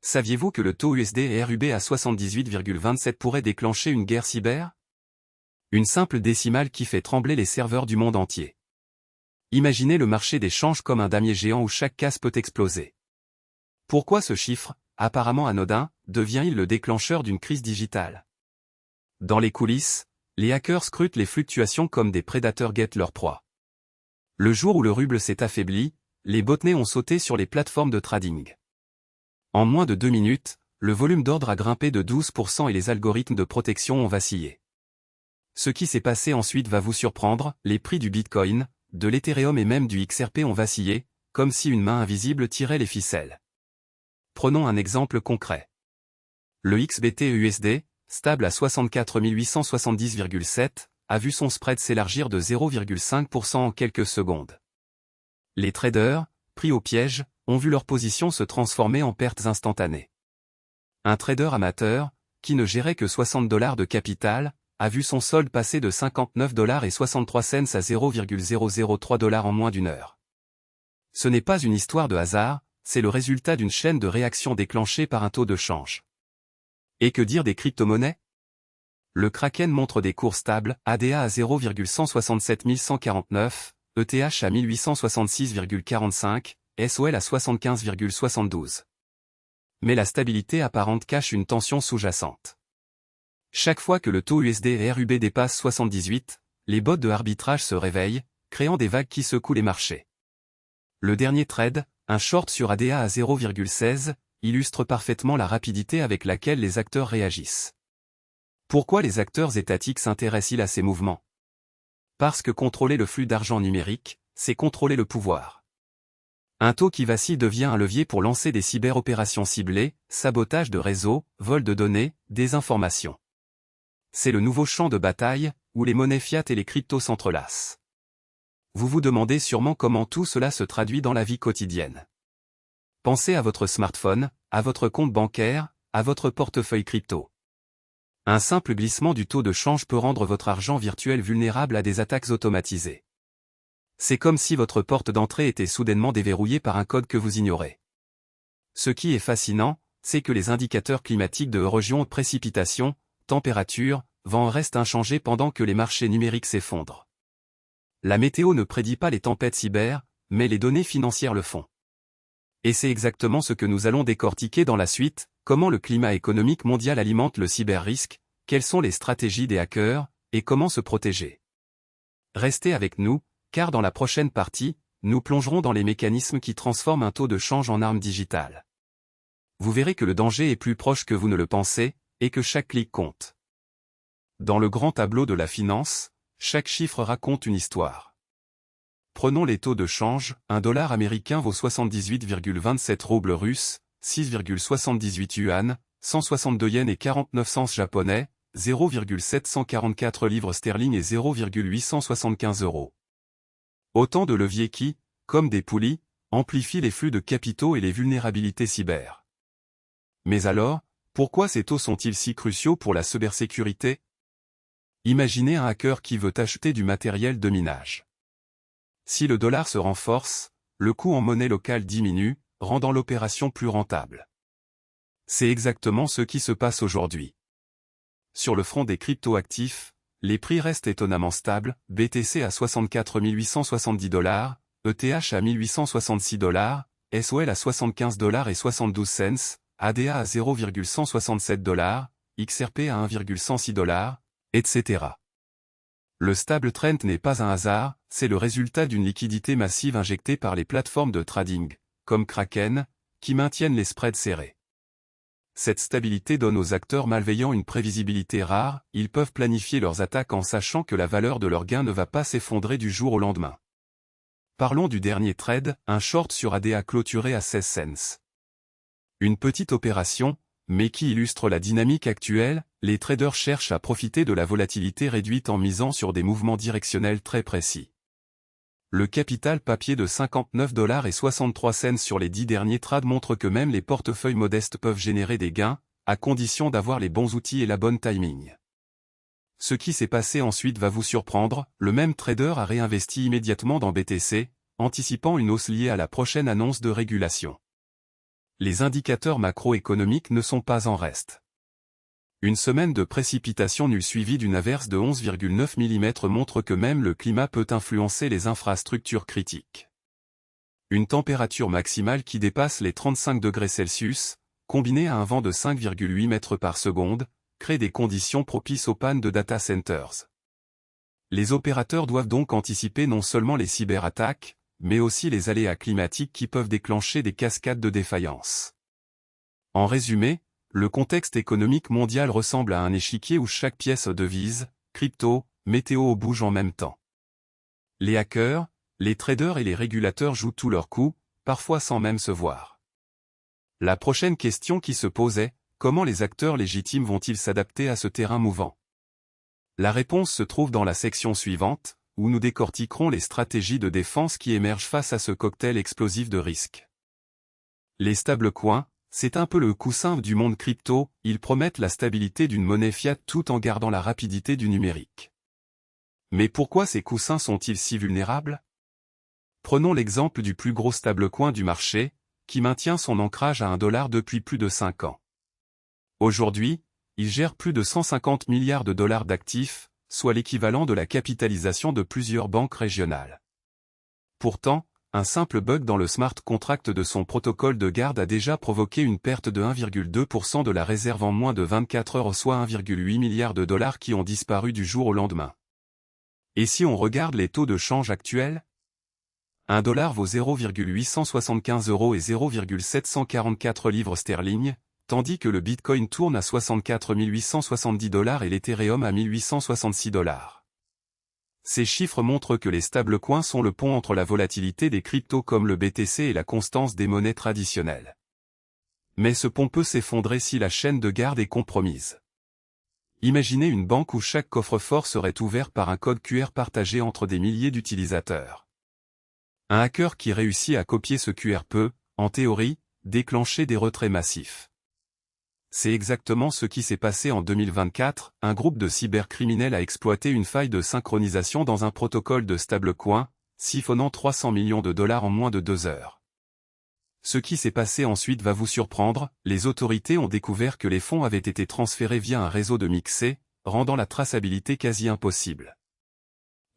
Saviez-vous que le taux USD et RUB à 78,27 pourrait déclencher une guerre cyber? Une simple décimale qui fait trembler les serveurs du monde entier. Imaginez le marché des changes comme un damier géant où chaque case peut exploser. Pourquoi ce chiffre, apparemment anodin, devient-il le déclencheur d'une crise digitale? Dans les coulisses, les hackers scrutent les fluctuations comme des prédateurs guettent leur proie. Le jour où le ruble s'est affaibli, les botnets ont sauté sur les plateformes de trading. En moins de 2 minutes, le volume d'ordre a grimpé de 12% et les algorithmes de protection ont vacillé. Ce qui s'est passé ensuite va vous surprendre, les prix du Bitcoin, de l'Ethereum et même du XRP ont vacillé, comme si une main invisible tirait les ficelles. Prenons un exemple concret. Le XBT/USD, stable à 64 870,7, a vu son spread s'élargir de 0,5% en quelques secondes. Les traders, pris au piège, ont vu leur position se transformer en pertes instantanées. Un trader amateur, qui ne gérait que $60 de capital, a vu son solde passer de $59,63 à $0,003 en moins d'une heure. Ce n'est pas une histoire de hasard, c'est le résultat d'une chaîne de réactions déclenchée par un taux de change. Et que dire des crypto-monnaies? Le Kraken montre des cours stables, ADA à 0,167149, ETH à 1866,45, SOL à 75,72. Mais la stabilité apparente cache une tension sous-jacente. Chaque fois que le taux USD et RUB dépasse 78, les bots de arbitrage se réveillent, créant des vagues qui secouent les marchés. Le dernier trade, un short sur ADA à 0,16, illustre parfaitement la rapidité avec laquelle les acteurs réagissent. Pourquoi les acteurs étatiques s'intéressent-ils à ces mouvements? Parce que contrôler le flux d'argent numérique, c'est contrôler le pouvoir. Un taux qui vacille devient un levier pour lancer des cyber-opérations ciblées, sabotage de réseaux, vol de données, désinformation. C'est le nouveau champ de bataille, où les monnaies fiat et les cryptos s'entrelacent. Vous vous demandez sûrement comment tout cela se traduit dans la vie quotidienne. Pensez à votre smartphone, à votre compte bancaire, à votre portefeuille crypto. Un simple glissement du taux de change peut rendre votre argent virtuel vulnérable à des attaques automatisées. C'est comme si votre porte d'entrée était soudainement déverrouillée par un code que vous ignorez. Ce qui est fascinant, c'est que les indicateurs climatiques de érosion, précipitation, température, vent restent inchangés pendant que les marchés numériques s'effondrent. La météo ne prédit pas les tempêtes cyber, mais les données financières le font. Et c'est exactement ce que nous allons décortiquer dans la suite, comment le climat économique mondial alimente le cyber-risque, quelles sont les stratégies des hackers, et comment se protéger. Restez avec nous, car dans la prochaine partie, nous plongerons dans les mécanismes qui transforment un taux de change en arme digitale. Vous verrez que le danger est plus proche que vous ne le pensez, et que chaque clic compte. Dans le grand tableau de la finance, chaque chiffre raconte une histoire. Prenons les taux de change, un dollar américain vaut 78,27 roubles russes, 6,78 yuan, 162 yens et 49 cents japonais, 0,744 livres sterling et 0,875 euros. Autant de leviers qui, comme des poulies, amplifient les flux de capitaux et les vulnérabilités cyber. Mais alors, pourquoi ces taux sont-ils si cruciaux pour la cybersécurité? Imaginez un hacker qui veut acheter du matériel de minage. Si le dollar se renforce, le coût en monnaie locale diminue, rendant l'opération plus rentable. C'est exactement ce qui se passe aujourd'hui. Sur le front des crypto-actifs, les prix restent étonnamment stables, BTC à 64 870 $, ETH à 1866 $, SOL à 75 et 72 cents, ADA à 0,167 $, XRP à 1,106 $, etc. Le stable trend n'est pas un hasard, c'est le résultat d'une liquidité massive injectée par les plateformes de trading, comme Kraken, qui maintiennent les spreads serrés. Cette stabilité donne aux acteurs malveillants une prévisibilité rare, ils peuvent planifier leurs attaques en sachant que la valeur de leur gain ne va pas s'effondrer du jour au lendemain. Parlons du dernier trade, un short sur ADA clôturé à 16 cents. Une petite opération, mais qui illustre la dynamique actuelle, les traders cherchent à profiter de la volatilité réduite en misant sur des mouvements directionnels très précis. Le capital papier de 59,63 $ sur les 10 derniers trades montre que même les portefeuilles modestes peuvent générer des gains, à condition d'avoir les bons outils et la bonne timing. Ce qui s'est passé ensuite va vous surprendre, le même trader a réinvesti immédiatement dans BTC, anticipant une hausse liée à la prochaine annonce de régulation. Les indicateurs macroéconomiques ne sont pas en reste. Une semaine de précipitations nulles suivie d'une averse de 11,9 mm montre que même le climat peut influencer les infrastructures critiques. Une température maximale qui dépasse les 35 degrés Celsius, combinée à un vent de 5,8 mètres par seconde, crée des conditions propices aux pannes de data centers. Les opérateurs doivent donc anticiper non seulement les cyberattaques, mais aussi les aléas climatiques qui peuvent déclencher des cascades de défaillance. En résumé, le contexte économique mondial ressemble à un échiquier où chaque pièce devise, crypto, météo bouge en même temps. Les hackers, les traders et les régulateurs jouent tous leurs coups, parfois sans même se voir. La prochaine question qui se pose est, comment les acteurs légitimes vont-ils s'adapter à ce terrain mouvant? La réponse se trouve dans la section suivante, où nous décortiquerons les stratégies de défense qui émergent face à ce cocktail explosif de risques. Les stablecoins, c'est un peu le coussin du monde crypto, ils promettent la stabilité d'une monnaie fiat tout en gardant la rapidité du numérique. Mais pourquoi ces coussins sont-ils si vulnérables? Prenons l'exemple du plus gros stablecoin du marché, qui maintient son ancrage à $1 depuis plus de 5 ans. Aujourd'hui, il gère plus de 150 milliards de dollars d'actifs, soit l'équivalent de la capitalisation de plusieurs banques régionales. Pourtant, un simple bug dans le smart contract de son protocole de garde a déjà provoqué une perte de 1,2% de la réserve en moins de 24 heures, soit 1,8 milliard de dollars qui ont disparu du jour au lendemain. Et si on regarde les taux de change actuels? $1 vaut 0,875 € et 0,744 livres sterling, tandis que le Bitcoin tourne à 64 870 $ et l'Ethereum à 1866 $. Ces chiffres montrent que les stablecoins sont le pont entre la volatilité des cryptos comme le BTC et la constance des monnaies traditionnelles. Mais ce pont peut s'effondrer si la chaîne de garde est compromise. Imaginez une banque où chaque coffre-fort serait ouvert par un code QR partagé entre des milliers d'utilisateurs. Un hacker qui réussit à copier ce QR peut, en théorie, déclencher des retraits massifs. C'est exactement ce qui s'est passé en 2024, un groupe de cybercriminels a exploité une faille de synchronisation dans un protocole de stablecoin, siphonnant 300 millions de dollars en moins de 2 heures. Ce qui s'est passé ensuite va vous surprendre, les autorités ont découvert que les fonds avaient été transférés via un réseau de mixés, rendant la traçabilité quasi impossible.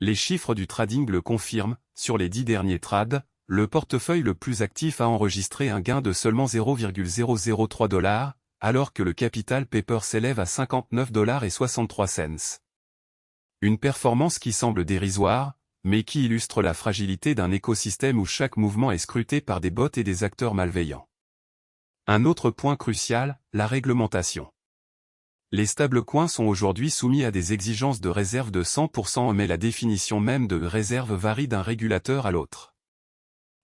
Les chiffres du trading le confirment, sur les 10 derniers trades, le portefeuille le plus actif a enregistré un gain de seulement 0,003 $, alors que le capital paper s'élève à 59,63 $. Une performance qui semble dérisoire, mais qui illustre la fragilité d'un écosystème où chaque mouvement est scruté par des bots et des acteurs malveillants. Un autre point crucial, la réglementation. Les stablecoins sont aujourd'hui soumis à des exigences de réserve de 100%, mais la définition même de réserve varie d'un régulateur à l'autre.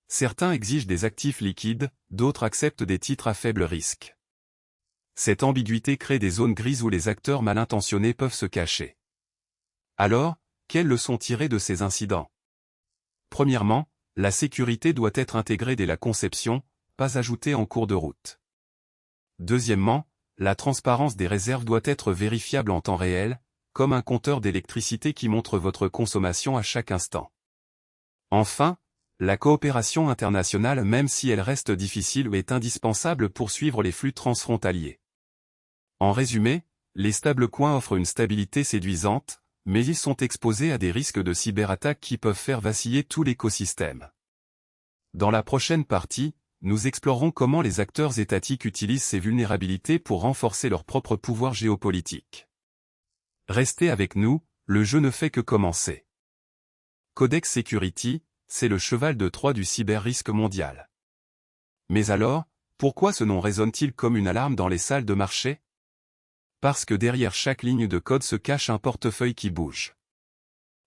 Certains exigent des actifs liquides, d'autres acceptent des titres à faible risque. Cette ambiguïté crée des zones grises où les acteurs mal intentionnés peuvent se cacher. Alors, quelles leçons tirer de ces incidents? Premièrement, la sécurité doit être intégrée dès la conception, pas ajoutée en cours de route. Deuxièmement, la transparence des réserves doit être vérifiable en temps réel, comme un compteur d'électricité qui montre votre consommation à chaque instant. Enfin, la coopération internationale, même si elle reste difficile, est indispensable pour suivre les flux transfrontaliers. En résumé, les stablecoins offrent une stabilité séduisante, mais ils sont exposés à des risques de cyberattaques qui peuvent faire vaciller tout l'écosystème. Dans la prochaine partie, nous explorerons comment les acteurs étatiques utilisent ces vulnérabilités pour renforcer leur propre pouvoir géopolitique. Restez avec nous, le jeu ne fait que commencer. Codex Security, c'est le cheval de Troie du cyber-risque mondial. Mais alors, pourquoi ce nom résonne-t-il comme une alarme dans les salles de marché? Parce que derrière chaque ligne de code se cache un portefeuille qui bouge.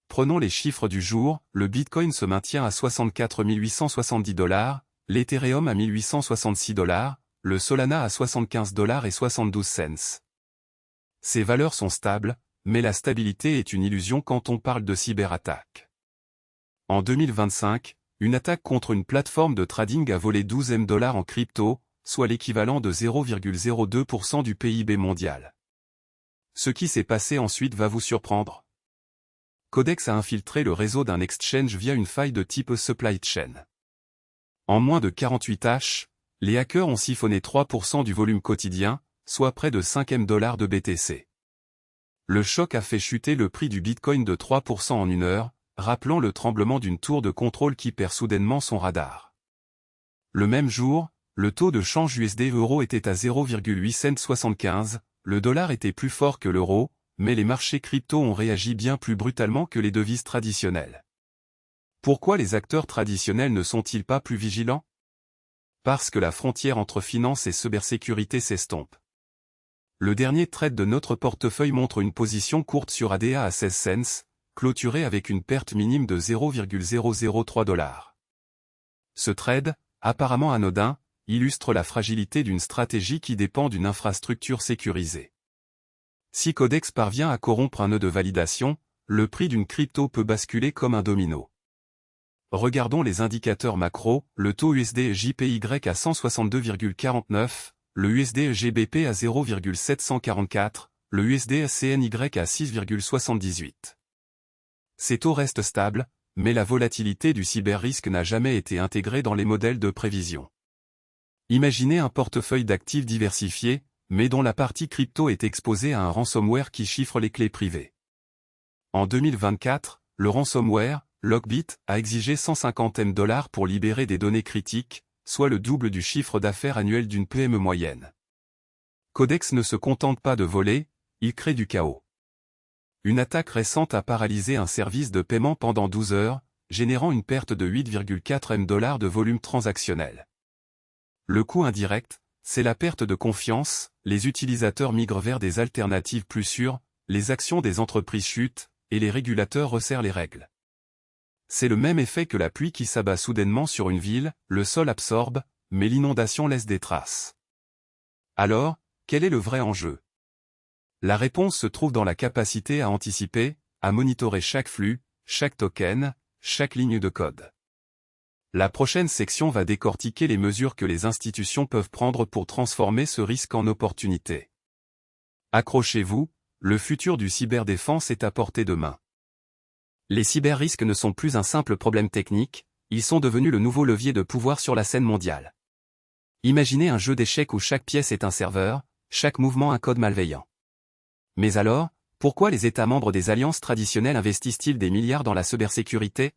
Prenons les chiffres du jour, le Bitcoin se maintient à 64 870 $, l'Ethereum à 1866 $, le Solana à 75,72 $. Ces valeurs sont stables, mais la stabilité est une illusion quand on parle de cyberattaque. En 2025, une attaque contre une plateforme de trading a volé 12 M$ en crypto, soit l'équivalent de 0,02% du PIB mondial. Ce qui s'est passé ensuite va vous surprendre. Codex a infiltré le réseau d'un exchange via une faille de type supply chain. En moins de 48 h, Les hackers ont siphonné 3% du volume quotidien, soit près de 5 $, de BTC. Le choc a fait chuter le prix du Bitcoin de 3% en une heure, rappelant le tremblement d'une tour de contrôle qui perd soudainement son radar. Le même jour, le taux de change USD-euro était à 0,875, le dollar était plus fort que l'euro, mais les marchés crypto ont réagi bien plus brutalement que les devises traditionnelles. Pourquoi les acteurs traditionnels ne sont-ils pas plus vigilants? Parce que la frontière entre finance et cybersécurité s'estompe. Le dernier trade de notre portefeuille montre une position courte sur ADA à 16 cents, clôturée avec une perte minime de 0,003 $. Ce trade, apparemment anodin, illustre la fragilité d'une stratégie qui dépend d'une infrastructure sécurisée. Si Codex parvient à corrompre un nœud de validation, le prix d'une crypto peut basculer comme un domino. Regardons les indicateurs macro, le taux USD-JPY à 162,49, le USD-GBP à 0,744, le USD-CNY à 6,78. Ces taux restent stables, mais la volatilité du cyberrisque n'a jamais été intégrée dans les modèles de prévision. Imaginez un portefeuille d'actifs diversifiés, mais dont la partie crypto est exposée à un ransomware qui chiffre les clés privées. En 2024, le ransomware, Lockbit, a exigé 150 000 $ pour libérer des données critiques, soit le double du chiffre d'affaires annuel d'une PME moyenne. Codex ne se contente pas de voler, il crée du chaos. Une attaque récente a paralysé un service de paiement pendant 12 heures, générant une perte de 8,4 M$ de volume transactionnel. Le coût indirect, c'est la perte de confiance, les utilisateurs migrent vers des alternatives plus sûres, les actions des entreprises chutent, et les régulateurs resserrent les règles. C'est le même effet que la pluie qui s'abat soudainement sur une ville, le sol absorbe, mais l'inondation laisse des traces. Alors, quel est le vrai enjeu? La réponse se trouve dans la capacité à anticiper, à monitorer chaque flux, chaque token, chaque ligne de code. La prochaine section va décortiquer les mesures que les institutions peuvent prendre pour transformer ce risque en opportunité. Accrochez-vous, le futur du cyberdéfense est à portée de main. Les cyberrisques ne sont plus un simple problème technique, ils sont devenus le nouveau levier de pouvoir sur la scène mondiale. Imaginez un jeu d'échecs où chaque pièce est un serveur, chaque mouvement un code malveillant. Mais alors, pourquoi les États membres des alliances traditionnelles investissent-ils des milliards dans la cybersécurité?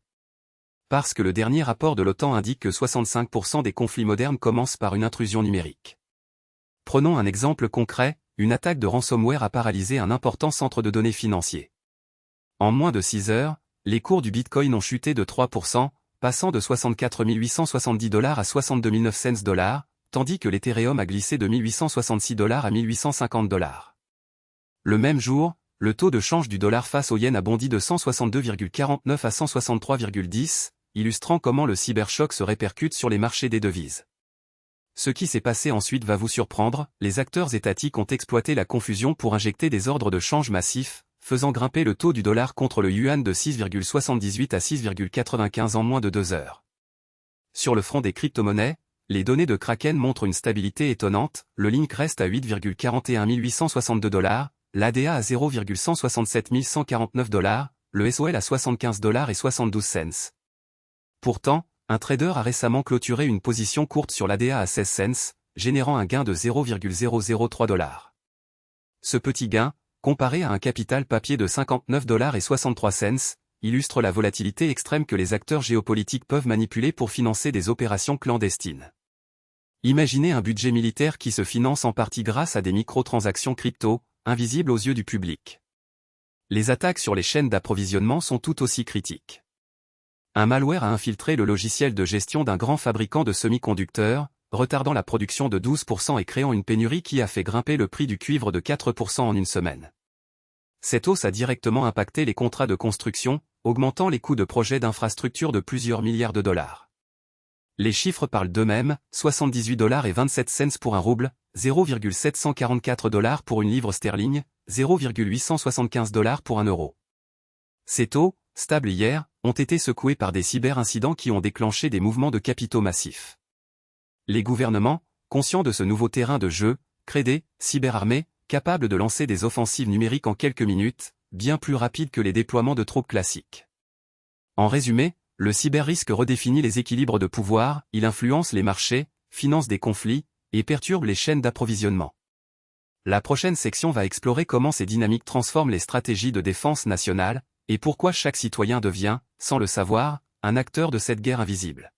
Parce que le dernier rapport de l'OTAN indique que 65% des conflits modernes commencent par une intrusion numérique. Prenons un exemple concret, une attaque de ransomware a paralysé un important centre de données financier. En moins de 6 heures, les cours du Bitcoin ont chuté de 3%, passant de 64 870 $ à 62 900 $, tandis que l'Ethereum a glissé de 1866 $ à 1850 $. Le même jour, le taux de change du dollar face au yen a bondi de 162,49 à 163,10, illustrant comment le cyberchoc se répercute sur les marchés des devises. Ce qui s'est passé ensuite va vous surprendre, les acteurs étatiques ont exploité la confusion pour injecter des ordres de change massifs, faisant grimper le taux du dollar contre le yuan de 6,78 à 6,95 en moins de 2 heures. Sur le front des crypto-monnaies, les données de Kraken montrent une stabilité étonnante, le Link reste à 8,41 862 $, l'ADA à 0,167 149 $, le SOL à 75 $ et 72 cents. Pourtant, un trader a récemment clôturé une position courte sur l'ADA à 16 cents, générant un gain de 0,003 $. Ce petit gain, comparé à un capital papier de 59 $ et 63 cents, illustre la volatilité extrême que les acteurs géopolitiques peuvent manipuler pour financer des opérations clandestines. Imaginez un budget militaire qui se finance en partie grâce à des microtransactions crypto, invisibles aux yeux du public. Les attaques sur les chaînes d'approvisionnement sont tout aussi critiques. Un malware a infiltré le logiciel de gestion d'un grand fabricant de semi-conducteurs, retardant la production de 12% et créant une pénurie qui a fait grimper le prix du cuivre de 4% en une semaine. Cette hausse a directement impacté les contrats de construction, augmentant les coûts de projets d'infrastructures de plusieurs milliards de dollars. Les chiffres parlent d'eux-mêmes, 78 $ et 27 cents pour un rouble, 0,744 $ pour une livre sterling, 0,875 $ pour un euro. Ces taux, stables hier, ont été secoués par des cyber-incidents qui ont déclenché des mouvements de capitaux massifs. Les gouvernements, conscients de ce nouveau terrain de jeu, créent des cyberarmées, capables de lancer des offensives numériques en quelques minutes, bien plus rapides que les déploiements de troupes classiques. En résumé, le cyberrisque redéfinit les équilibres de pouvoir, il influence les marchés, finance des conflits, et perturbe les chaînes d'approvisionnement. La prochaine section va explorer comment ces dynamiques transforment les stratégies de défense nationale, et pourquoi chaque citoyen devient, sans le savoir, un acteur de cette guerre invisible.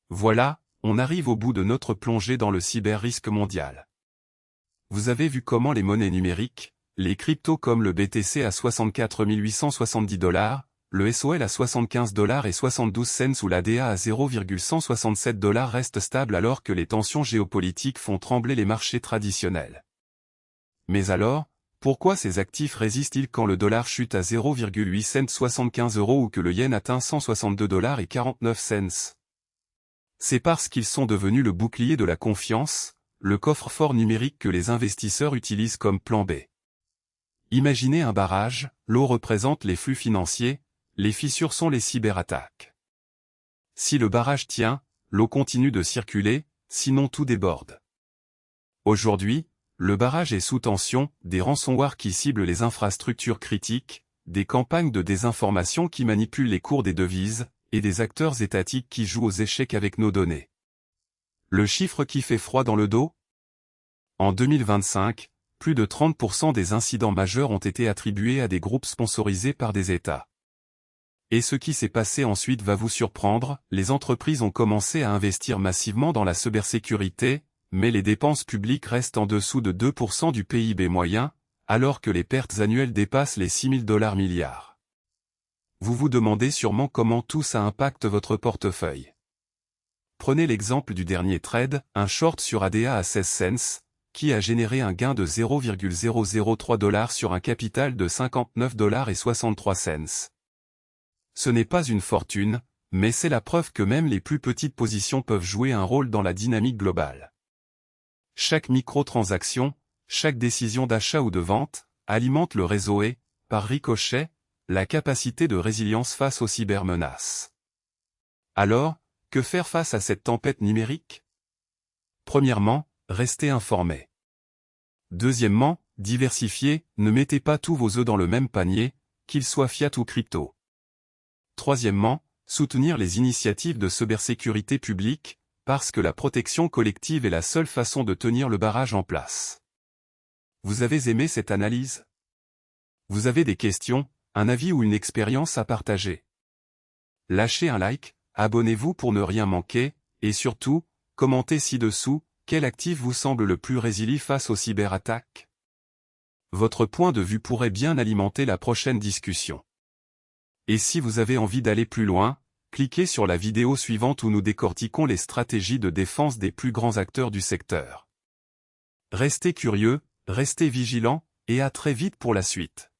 Voilà, on arrive au bout de notre plongée dans le cyber-risque mondial. Vous avez vu comment les monnaies numériques, les cryptos comme le BTC à 64 870 $, le SOL à 75 $ et 72 cents ou l'ADA à 0,167 $ restent stables alors que les tensions géopolitiques font trembler les marchés traditionnels. Mais alors, pourquoi ces actifs résistent-ils quand le dollar chute à 0,875 € ou que le yen atteint 162 $ et 49 cents? C'est parce qu'ils sont devenus le bouclier de la confiance, le coffre-fort numérique que les investisseurs utilisent comme plan B. Imaginez un barrage, l'eau représente les flux financiers, les fissures sont les cyberattaques. Si le barrage tient, l'eau continue de circuler, sinon tout déborde. Aujourd'hui, le barrage est sous tension, des ransomware qui ciblent les infrastructures critiques, des campagnes de désinformation qui manipulent les cours des devises, et des acteurs étatiques qui jouent aux échecs avec nos données. Le chiffre qui fait froid dans le dos? En 2025, plus de 30% des incidents majeurs ont été attribués à des groupes sponsorisés par des États. Et ce qui s'est passé ensuite va vous surprendre, les entreprises ont commencé à investir massivement dans la cybersécurité, mais les dépenses publiques restent en dessous de 2% du PIB moyen, alors que les pertes annuelles dépassent les 6 000 $ milliards. Vous vous demandez sûrement comment tout ça impacte votre portefeuille. Prenez l'exemple du dernier trade, un short sur ADA à 16 cents, qui a généré un gain de 0,003 $ sur un capital de 59 $ et 63 cents. Ce n'est pas une fortune, mais c'est la preuve que même les plus petites positions peuvent jouer un rôle dans la dynamique globale. Chaque micro-transaction, chaque décision d'achat ou de vente, alimente le réseau et, par ricochet, la capacité de résilience face aux cybermenaces. Alors, que faire face à cette tempête numérique? Premièrement, restez informé. Deuxièmement, diversifiez, ne mettez pas tous vos œufs dans le même panier, qu'ils soient fiat ou crypto. Troisièmement, soutenir les initiatives de cybersécurité publique, parce que la protection collective est la seule façon de tenir le barrage en place. Vous avez aimé cette analyse? Vous avez des questions, un avis ou une expérience à partager? Lâchez un like, abonnez-vous pour ne rien manquer, et surtout, commentez ci-dessous, quel actif vous semble le plus résilient face aux cyberattaques? Votre point de vue pourrait bien alimenter la prochaine discussion. Et si vous avez envie d'aller plus loin, cliquez sur la vidéo suivante où nous décortiquons les stratégies de défense des plus grands acteurs du secteur. Restez curieux, restez vigilants, et à très vite pour la suite.